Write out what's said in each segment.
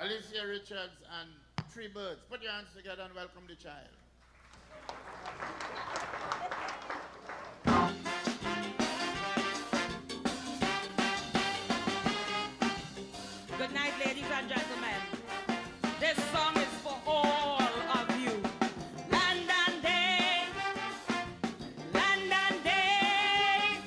Alicia Richards and 3 birds. Put your hands together and welcome the child. Good night, ladies and gentlemen. This song is for all of you. London Day, London Day.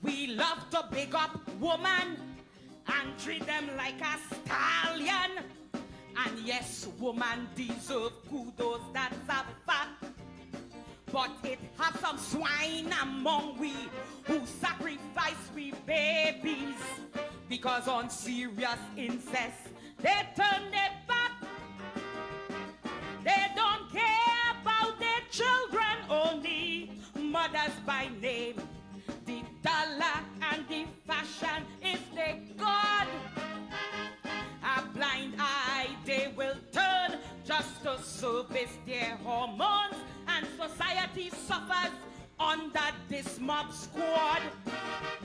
We love to big up woman and treat them like a stallion. And yes, woman deserve kudos, that's a fact. But it has some swine among we who sacrifice we babies because on serious incest they turn their back. They don't care about their children, only mothers by name. The dollar and the fashion is their God. A blind eye they will turn just to service their hormones, and society suffers under this mob squad.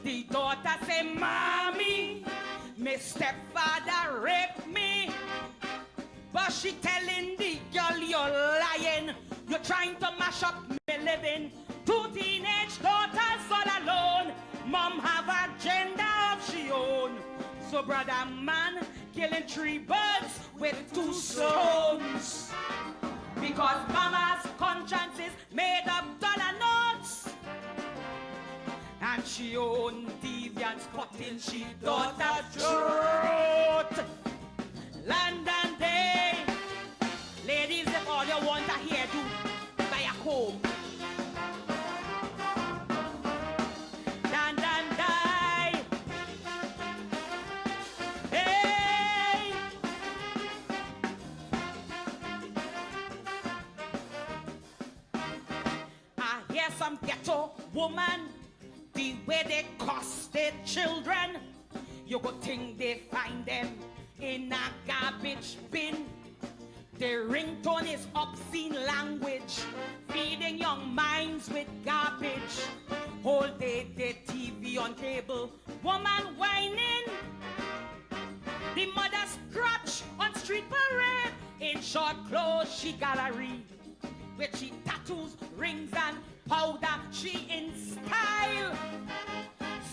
The daughter say, Mommy, my stepfather raped me. But she telling the girl, you're lying. You're trying to mash up me living. 2 teenage daughters all alone. Mom have a agenda of she own. So brother man killing 3 birds with 2 stones. Because mama's conscience is made of dollar notes. And she own deviants cutting she daughter throat. London Day. Ladies, if all you want to hear, do buy a comb. London Day. Hey. I hear some ghetto woman, the way they cost their children. You go think they find them in a garbage bin. Their ringtone is obscene language, feeding young minds with garbage. Whole day the TV on cable, woman whining. The mother scratch on street parade. In short clothes she gallery, with she tattoos, rings and powder, she in style.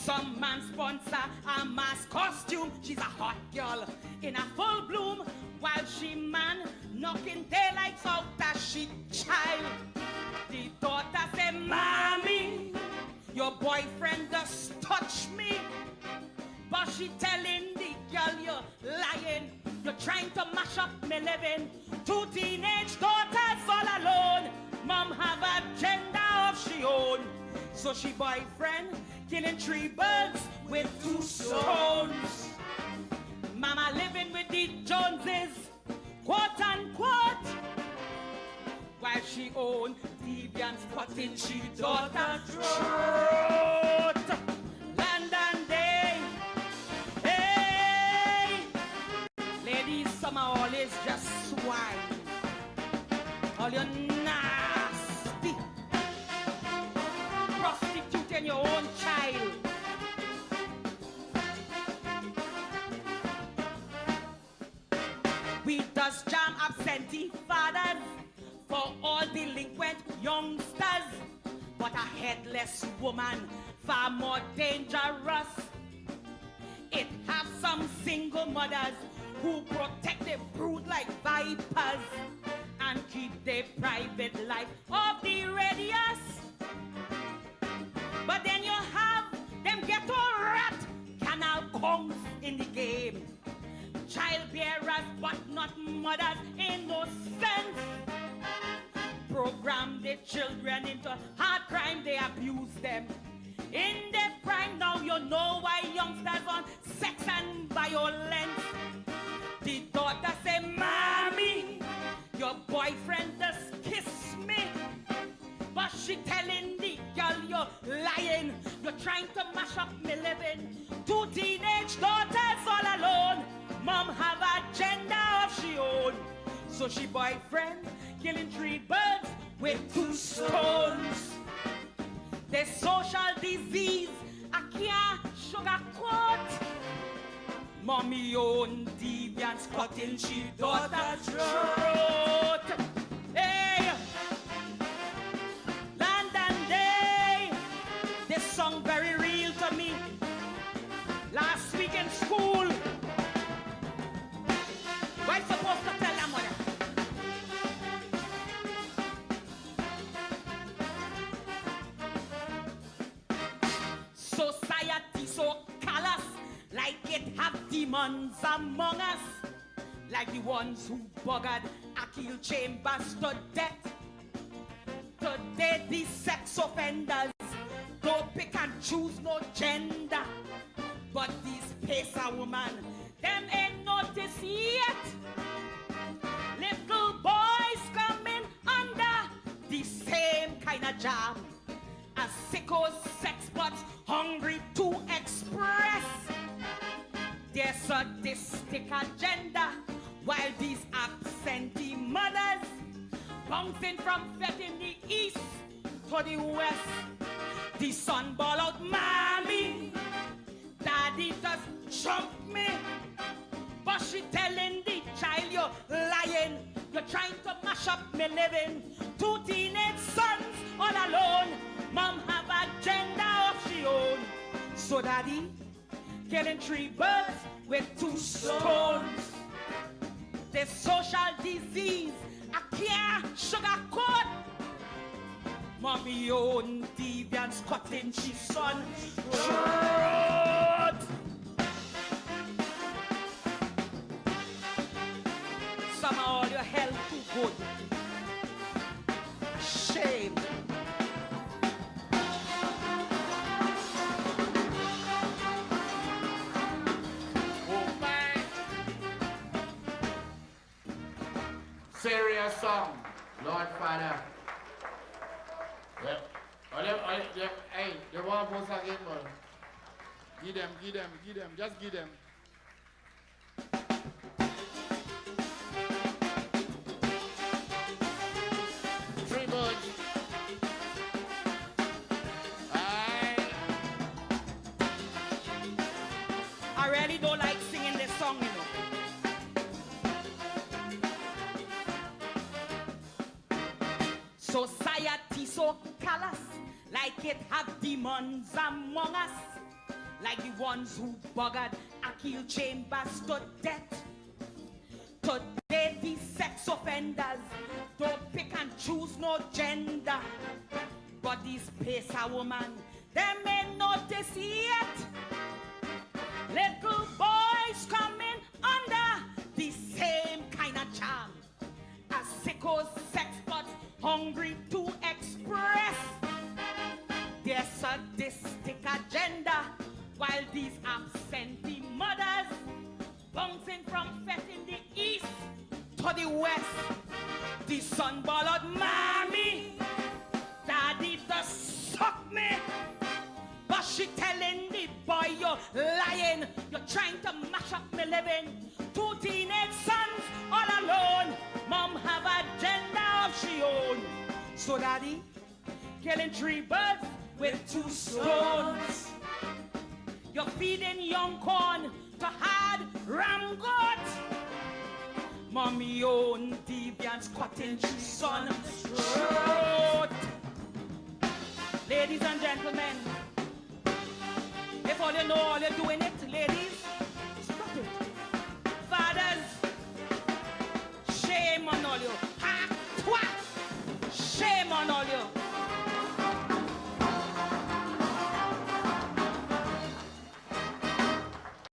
Some man sponsor a mass costume. She's a hot girl in a full bloom, while she man knocking daylights out as she child. The daughter say, Mommy, your boyfriend just touched me. But she telling the girl, you're lying. You're trying to mash up me living. 2 teenage daughters all alone. Mom have a agenda of she own. So she boyfriend killing 3 birds with 2 stones. Mama living with the Joneses, quote unquote, while she own deviants cutting she daughter throat. London Day. Hey, ladies, some are always just swine. All you nasty prostituting your own child. We does jam absentee fathers for all delinquent youngsters, but a headless woman far more dangerous. It have some single mothers who protect their brood like vipers and keep their private life off the radius. But then you have them ghetto rat canal kongs in the game. Child bearers but not mothers in no sense. Program their children into hard crime, they abuse them. In their prime now you know why youngsters on sex and violence. The daughter say, Mommy, your boyfriend just kissed me. But she telling the girl, you're lying. You're trying to mash up me living. 2 teenage daughters all alone. Mom have a agenda of she own. So she boyfriend killing 3 birds with 2 stones. The social disease, I can't Mommy own deviants cutting she daughter throat. Hey, London Day, this song very real to me. Last week in school, what supposed to tell them mother? Society so callous, like it have demons among us, like the ones who buggered Akil Chambers to death. Today these sex offenders don't pick and choose no gender, but these pacer woman, them ain't noticed yet. Little boys coming under the same kind of job as sickos, sex butts, hungry to express their sadistic agenda, while these absentee mothers bouncing from fete in the east to the west. The son ball out, mommy, daddy does jump me, but she telling the child you're lying, you're trying to mash up me living. 2 teenage sons all alone, mom have agenda of she own. So daddy killing 3 birds with 2 stones. The social disease I can't sugarcoat. Mommy own deviants cutting she son throat. Somehow all your health too good. Shame. Serious song, Lord Father. Hey, they want to post again, man. Give them, just give them. Three birds. I really don't like singing this song, you know. Society so callous, like it have demons among us, like the ones who buggered Akil Chambers to death. Today these sex offenders don't pick and choose no gender, but these pacer woman, them ain't notice yet. Little boys coming under the same kind of charm as sickos, sex butts, hungry to express their sadistic agenda, while these absentee mothers bouncing from fete in the east to the west. The son ball out, mommy, daddy does suck me, but she telling the boy you're lying, you're trying to mash up me living. 2 teenage sons all alone, mom have agenda of she own. So daddy killing 3 birds with 2 stones. You're feeding young corn to hard ram goat. Mommy own deviants cutting she son throat. Ladies and gentlemen, if all you know, all you're doing it,